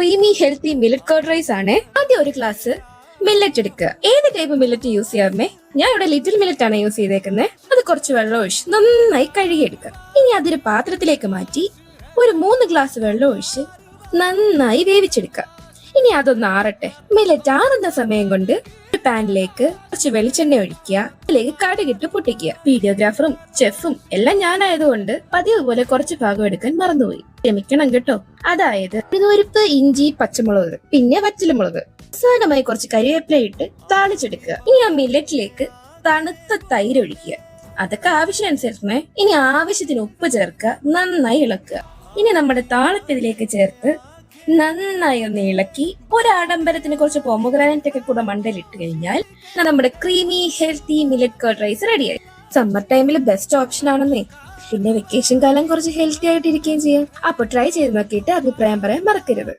Creamy healthy millet curd rice ആണ്. ആദ്യം ഒരു ഗ്ലാസ് മില്ലറ്റ് എടുക്കുക. ഏത് ടൈപ്പ് മില്ലറ്റ് യൂസ് ചെയ്യാമേ? ഞാൻ ഇവിടെ ലിറ്റിൽ മില്ലറ്റ് ആണ് യൂസ് ചെയ്തേക്കുന്നത്. അത് കുറച്ച് വെള്ളം ഒഴിച്ച് നന്നായി കഴുകിയെടുക്കുക. ഇനി അതൊരു പാത്രത്തിലേക്ക് മാറ്റി ഒരു 3 ഗ്ലാസ് വെള്ളം ഒഴിച്ച് നന്നായി വേവിച്ചെടുക്കുക. ഇനി അതൊന്ന് ആറട്ടെ. മില്ലറ്റ് ആറുന്ന സമയം കൊണ്ട് ഒരു പാനിലേക്ക് കുറച്ച് വെളിച്ചെണ്ണ ഒഴിക്കുക. അതിലേക്ക് കടുകിട്ട് പൊട്ടിക്കുക. വീഡിയോഗ്രാഫറും ചെഫും എല്ലാം ഞാനായതുകൊണ്ട് പതിവ് പോലെ കുറച്ച് ഭാഗം എടുക്കാൻ മറന്നുപോയി. ക്ഷമിക്കണം കേട്ടോ. അതായത് ഉഴുന്നുപരിപ്പ്, ഇഞ്ചി, പച്ചമുളക്, പിന്നെ വറ്റൽമുളക്, അവസാനമായി കുറച്ച് കരിവേപ്പില ഇട്ട് താളിച്ചെടുക്കുക. ഇനി ആ മില്ലറ്റിലേക്ക് തണുത്ത തൈര് ഒഴിക്കുക. അതൊക്കെ ആവശ്യമനുസരിച്ച്. ഇനി ആവശ്യത്തിന് ഉപ്പ് ചേർക്കുക. നന്നായി ഇളക്കുക. ഇനി നമ്മുടെ താളത്തിലേക്ക് ചേർത്ത് നന്നായി ഒന്ന് ഇളക്കി ഒരു ആഡംബരത്തിന് കുറച്ച് പോമഗ്രാനൈറ്റ് ഒക്കെ കൂടെ മണ്ടയിലിട്ട് കഴിഞ്ഞാൽ നമ്മുടെ creamy healthy millet curd rice റെഡിയായി. സമ്മർ ടൈമിൽ ബെസ്റ്റ് ഓപ്ഷൻ ആണെന്നേ. പിന്നെ വെക്കേഷൻ കാലം കുറച്ച് ഹെൽത്തി ആയിട്ട് ഇരിക്കുകയും ചെയ്യാം. അപ്പൊ ട്രൈ ചെയ്ത് നോക്കിയിട്ട് അഭിപ്രായം പറയാൻ മറക്കരുത്.